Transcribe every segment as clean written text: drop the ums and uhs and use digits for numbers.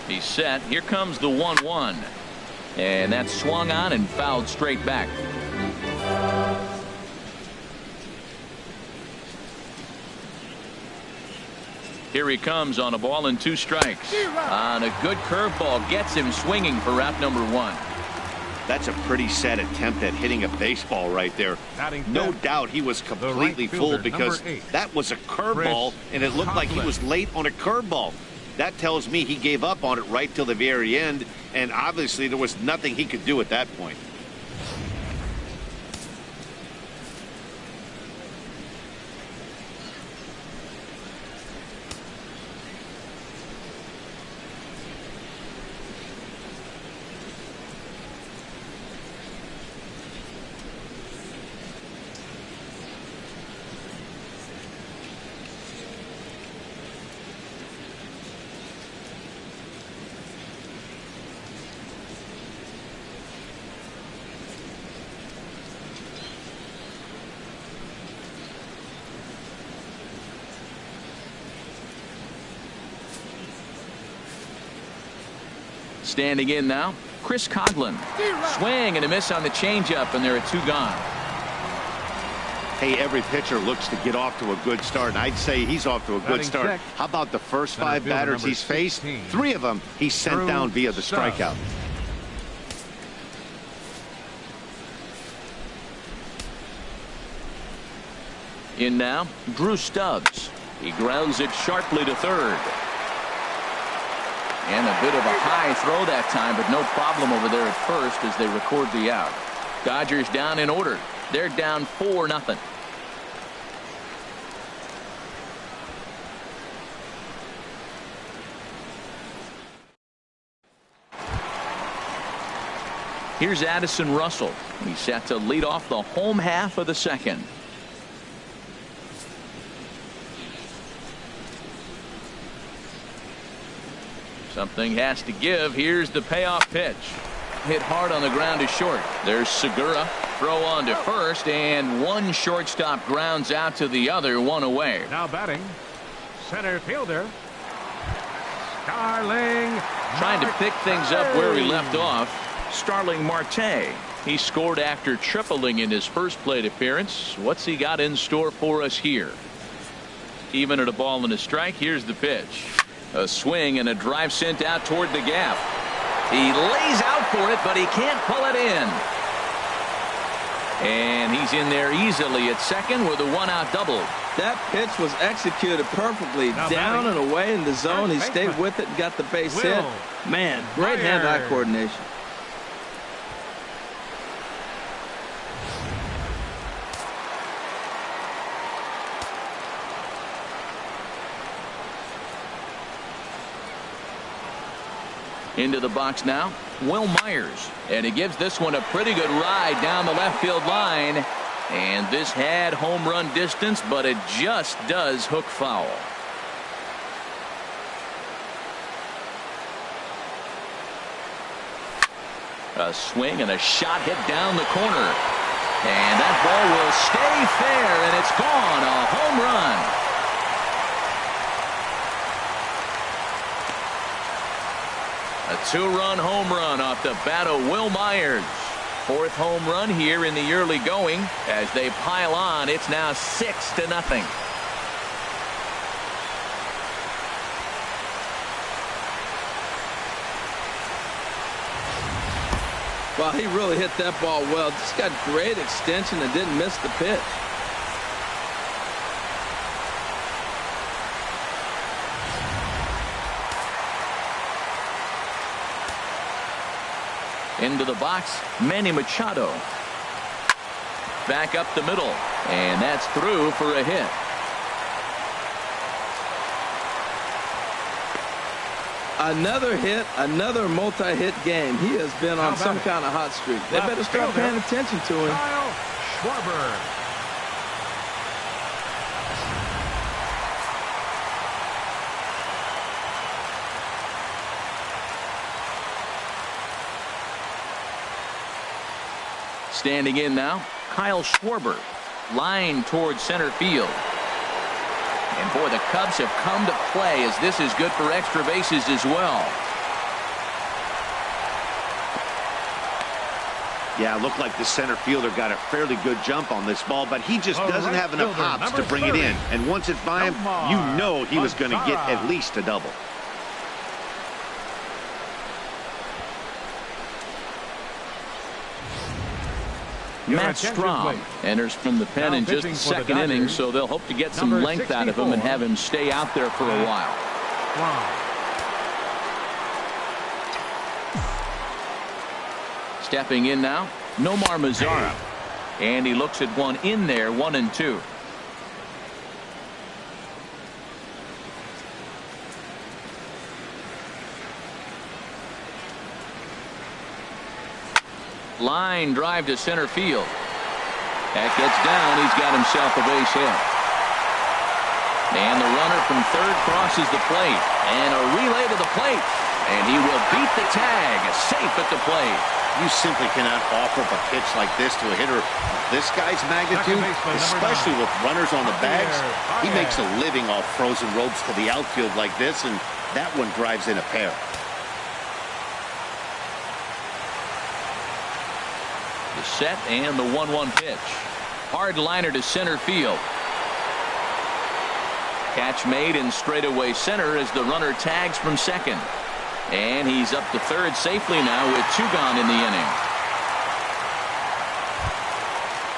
He's set. Here comes the 1-1. And that's swung on and fouled straight back. Here he comes on a ball and 2 strikes. On a good curveball gets him swinging for out number 1. That's a pretty sad attempt at hitting a baseball right there. No doubt he was completely fooled because that was a curveball and it looked like he was late on a curveball. That tells me he gave up on it right till the very end, and obviously there was nothing he could do at that point. Standing in now, Chris Coughlin. Swing and a miss on the changeup, and there are 2 gone. Hey, every pitcher looks to get off to a good start, and I'd say he's off to a good start. How about the first 5 batters he's faced? 3 of them he sent down via the strikeout. In now, Drew Stubbs. He grounds it sharply to third. And a bit of a high throw that time, but no problem over there at first as they record the out. Dodgers down in order. They're down 4-0. Here's Addison Russell. He's set to lead off the home half of the second. Something has to give. Here's the payoff pitch. Hit hard on the ground to short. There's Segura. Throw on to first, and 1 shortstop grounds out to the other, 1 away. Now batting, center fielder, Starling. Trying to pick things up where he left off. Starling Marte. He scored after tripling in his first plate appearance. What's he got in store for us here? Even at a ball and a strike. Here's the pitch. A swing and a drive sent out toward the gap. He lays out for it, but he can't pull it in. And he's in there easily at second with a 1-out double. That pitch was executed perfectly. Down and away in the zone. He stayed with it and got the base hit. Man, great hand-eye coordination. Into the box now, Will Myers, and he gives this one a pretty good ride down the left field line, and this had home run distance, but it just does hook foul. A swing and a shot hit down the corner, and that ball will stay fair, and it's gone. A home run. A 2-run home run off the bat of Will Myers. 4th home run here in the early going. As they pile on, it's now 6-0. Well, he really hit that ball well. Just got great extension and didn't miss the pitch. Into the box, Manny Machado. Back up the middle, and that's through for a hit. Another hit, another multi-hit game. He has been on some kind of hot streak. They better start paying attention to him. Kyle Schwarber. Standing in now, Kyle Schwarber. Line towards center field. And boy, the Cubs have come to play as this is good for extra bases as well. Yeah, it looked like the center fielder got a fairly good jump on this ball, but he just doesn't have enough hops to bring it in. And once it's by him, you know he was going to get at least a double. Matt Strom enters from the pen in just the second inning, so they'll hope to get some length out of him and have him stay out there for a while. Stepping in now, Nomar Mazara. And he looks at one in there, 1-2. Line drive to center field. That gets down. He's got himself a base hit. And the runner from third crosses the plate. And a relay to the plate. And he will beat the tag. Safe at the plate. You simply cannot offer up a pitch like this to a hitter of this guy's magnitude, especially with runners on the bags. He makes a living off frozen ropes to the outfield like this, and that one drives in a pair. The set and the 1-1 pitch. Hard liner to center field. Catch made in straightaway center as the runner tags from second. And he's up to third safely now with 2 gone in the inning.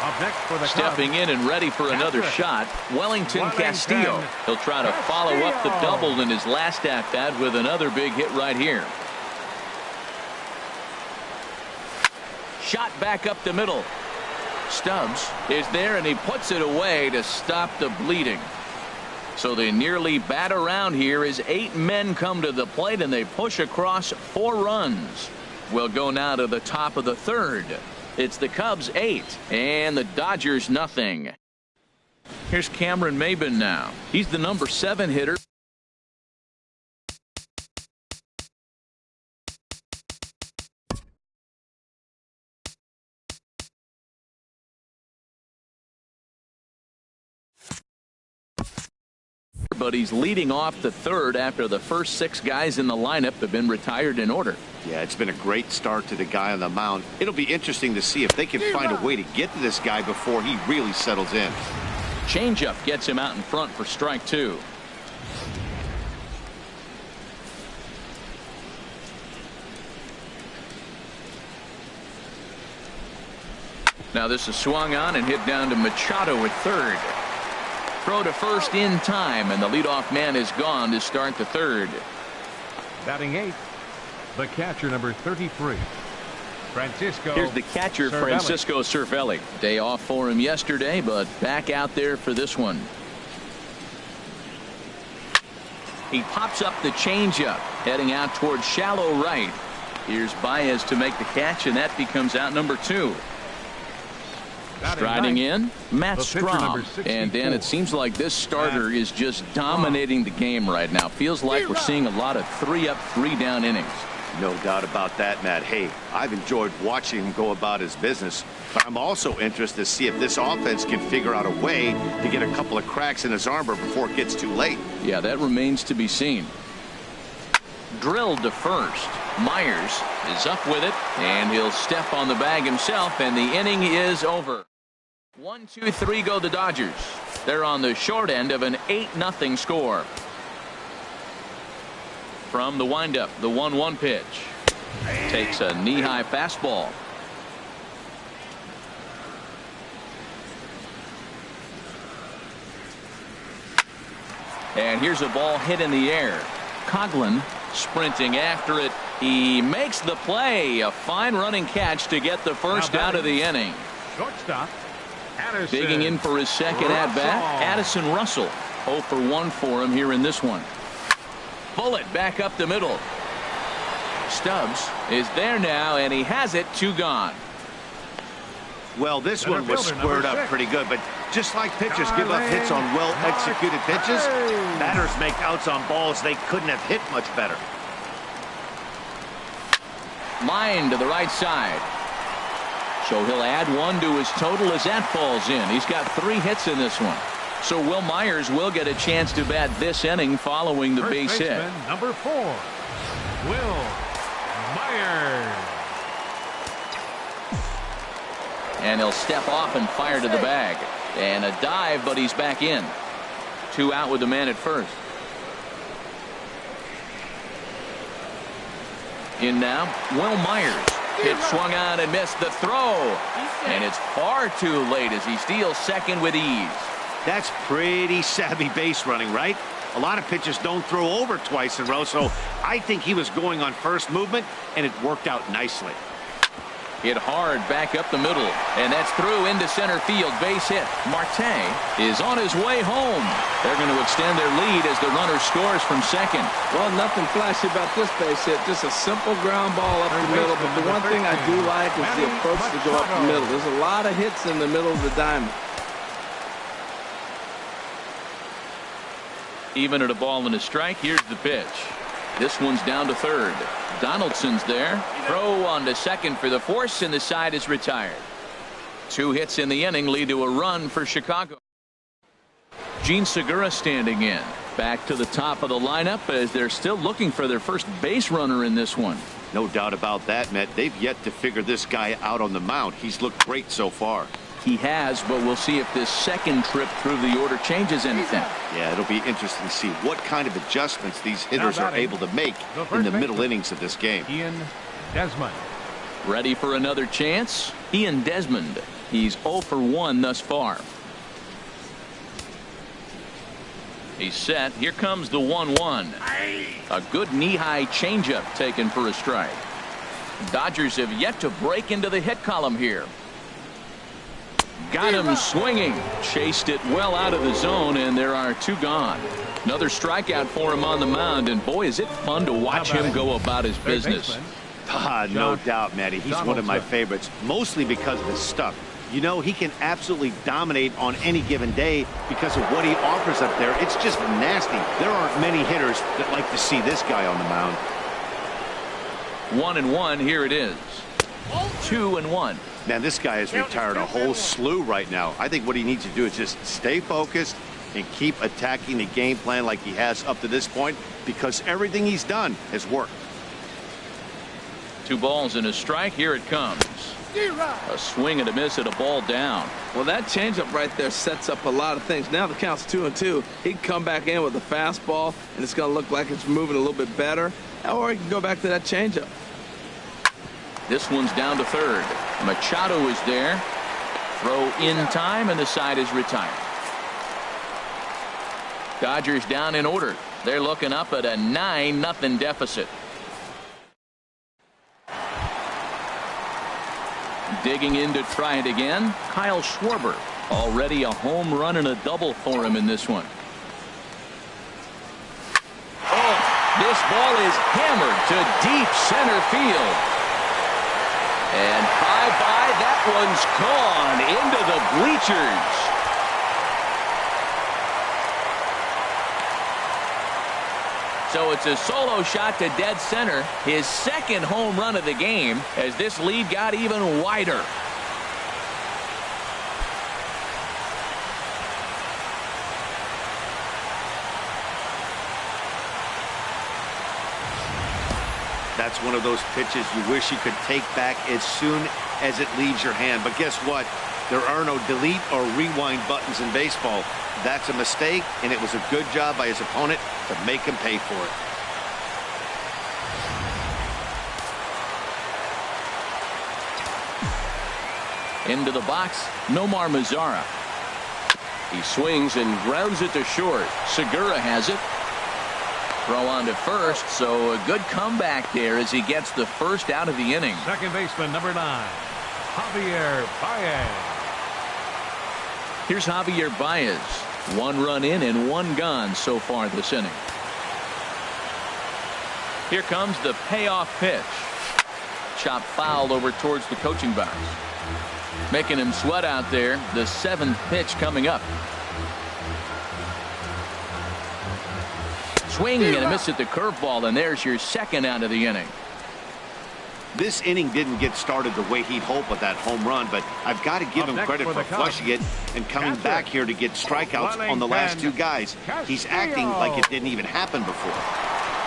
Up next for the Stepping in and ready for another shot, Wellington Castillo. He'll try to follow up the double in his last at-bat with another big hit right here. Shot back up the middle. Stubbs is there and he puts it away to stop the bleeding. So they nearly bat around here as 8 men come to the plate and they push across 4 runs. We'll go now to the top of the third. It's the Cubs 8 and the Dodgers nothing. Here's Cameron Maybin now. He's the number 7 hitter. But he's leading off the third after the first 6 guys in the lineup have been retired in order. Yeah, it's been a great start to the guy on the mound. It'll be interesting to see if they can find a way to get to this guy before he really settles in. Changeup gets him out in front for strike 2. Now this is swung on and hit down to Machado at third. Throw to first in time, and the leadoff man is gone to start the third. batting 8th, the catcher, number 33, Francisco. Here's the catcher, Cervelli. Francisco Cervelli. Day off for him yesterday, but back out there for this one. He pops up the changeup, heading out towards shallow right. Here's Baez to make the catch, and that becomes out number 2. Striding in, Matt Strom. And Dan, it seems like this starter is just dominating the game right now. Feels like we're seeing a lot of 3-up, 3-down innings. No doubt about that, Matt. Hey, I've enjoyed watching him go about his business, but I'm also interested to see if this offense can figure out a way to get a couple of cracks in his armor before it gets too late. Yeah, that remains to be seen. Drilled to first. Myers is up with it, and he'll step on the bag himself, and the inning is over. 1-2-3 go the Dodgers. They're on the short end of an 8-0 score. From the windup, the 1-1 pitch. Takes a knee-high fastball. And here's a ball hit in the air. Coughlin sprinting after it. He makes the play. A fine running catch to get the first out of the inning. Shortstop, Addison. Digging in for his second at-bat, Addison Russell. 0 for 1 for him here in this one. Bullet back up the middle. Stubbs is there now, and he has it. 2 gone. Well, this one was squared up pretty good, but just like pitchers give up hits on well-executed pitches, batters make outs on balls they couldn't have hit much better. Line to the right side. So he'll add 1 to his total as that falls in. He's got 3 hits in this one. So Will Myers will get a chance to bat this inning following the base hit. Number 4, Will Myers. And he'll step off and fire to the bag. And a dive, but he's back in. 2 out with the man at first. In now, Will Myers. Hit swung on and missed the throw. And it's far too late as he steals second with ease. That's pretty savvy base running, right? A lot of pitchers don't throw over twice in a row, so I think he was going on first movement, and it worked out nicely. Hit hard back up the middle, and that's through into center field. Base hit. Marte is on his way home. They're going to extend their lead as the runner scores from second. Well, nothing flashy about this base hit. Just a simple ground ball up the middle. But the one thing I do like is the approach to go up the middle. There's a lot of hits in the middle of the diamond. Even at a ball and a strike, here's the pitch. This one's down to third. Donaldson's there. Throw on to second for the force, and the side is retired. 2 hits in the inning lead to a run for Chicago. Gene Segura standing in. Back to the top of the lineup as they're still looking for their first base runner in this one. No doubt about that, Matt. They've yet to figure this guy out on the mound. He's looked great so far. He has, but we'll see if this second trip through the order changes anything. Yeah, it'll be interesting to see what kind of adjustments these hitters are able to make in the middle innings of this game. Ian Desmond. Ready for another chance? Ian Desmond. He's 0 for 1 thus far. He's set. Here comes the 1-1. A good knee-high changeup taken for a strike. Dodgers have yet to break into the hit column here. Got him swinging. Chased it well out of the zone, and there are 2 gone. Another strikeout for him on the mound, and boy, is it fun to watch him go about his business. No doubt, Matty. He's one of my favorites, mostly because of his stuff. You know, he can absolutely dominate on any given day because of what he offers up there. It's just nasty. There aren't many hitters that like to see this guy on the mound. 1-1. Here it is. 2-1. Man, this guy has retired a whole slew right now. I think what he needs to do is just stay focused and keep attacking the game plan like he has up to this point, because everything he's done has worked. 2 balls and a strike. Here it comes. A swing and a miss at a ball down. Well, that changeup right there sets up a lot of things. Now the count's 2-2. He can come back in with a fastball, and it's going to look like it's moving a little bit better. Or he can go back to that changeup. This one's down to third. Machado is there. Throw in time, and the side is retired. Dodgers down in order. They're looking up at a 9-0 deficit. Digging in to try it again, Kyle Schwarber. Already a home run and a double for him in this one. Oh, this ball is hammered to deep center field. And bye-bye, that one's gone into the bleachers. So it's a solo shot to dead center, his second home run of the game, as this lead got even wider. That's one of those pitches you wish you could take back as soon as it leaves your hand. But guess what? There are no delete or rewind buttons in baseball. That's a mistake, and it was a good job by his opponent to make him pay for it. Into the box, Nomar Mazara. He swings and grounds it to short. Segura has it. Throw on to first, so a good comeback there as he gets the first out of the inning. Second baseman, number 9, Javier Baez. Here's Javier Baez. 1 run in and 1 gone so far this inning. Here comes the payoff pitch. Chopped foul over towards the coaching box. Making him sweat out there. The 7th pitch coming up. Swing and a miss at the curveball, and there's your second out of the inning. This inning didn't get started the way he'd hoped with that home run, but I've got to give him credit for flushing it and coming back here to get strikeouts on the last 2 guys. He's acting like it didn't even happen before.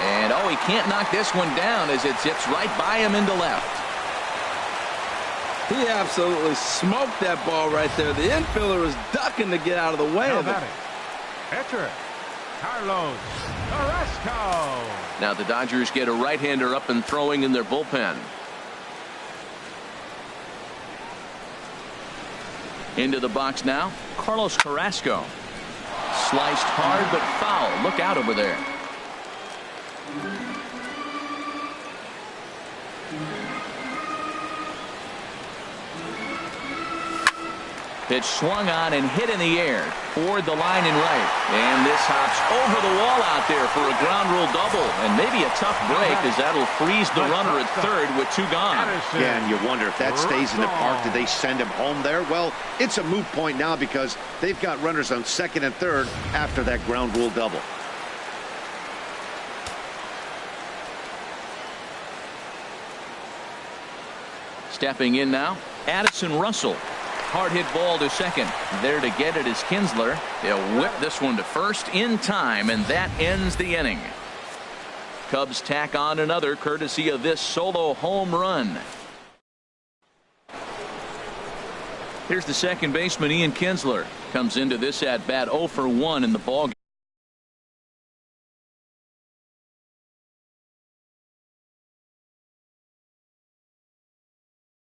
And oh, he can't knock this one down as it zips right by him into left. He absolutely smoked that ball right there. The infielder was ducking to get out of the way of it. Pitcher, Carlos Carrasco. Now the Dodgers get a right-hander up and throwing in their bullpen. Into the box now, Carlos Carrasco. Sliced hard but foul. Look out over there. Pitch swung on and hit in the air toward the line and right. And this hops over the wall out there for a ground rule double. And maybe a tough break as that'll freeze the runner at third with 2 gone. Yeah, and you wonder if that stays in the park, did they send him home there? Well, it's a moot point now because they've got runners on second and third after that ground rule double. Stepping in now, Addison Russell. Hard hit ball to second. There to get it is Kinsler. They'll whip this one to first in time, and that ends the inning. Cubs tack on another courtesy of this solo home run. Here's the second baseman, Ian Kinsler. Comes into this at bat 0 for 1 in the ballgame.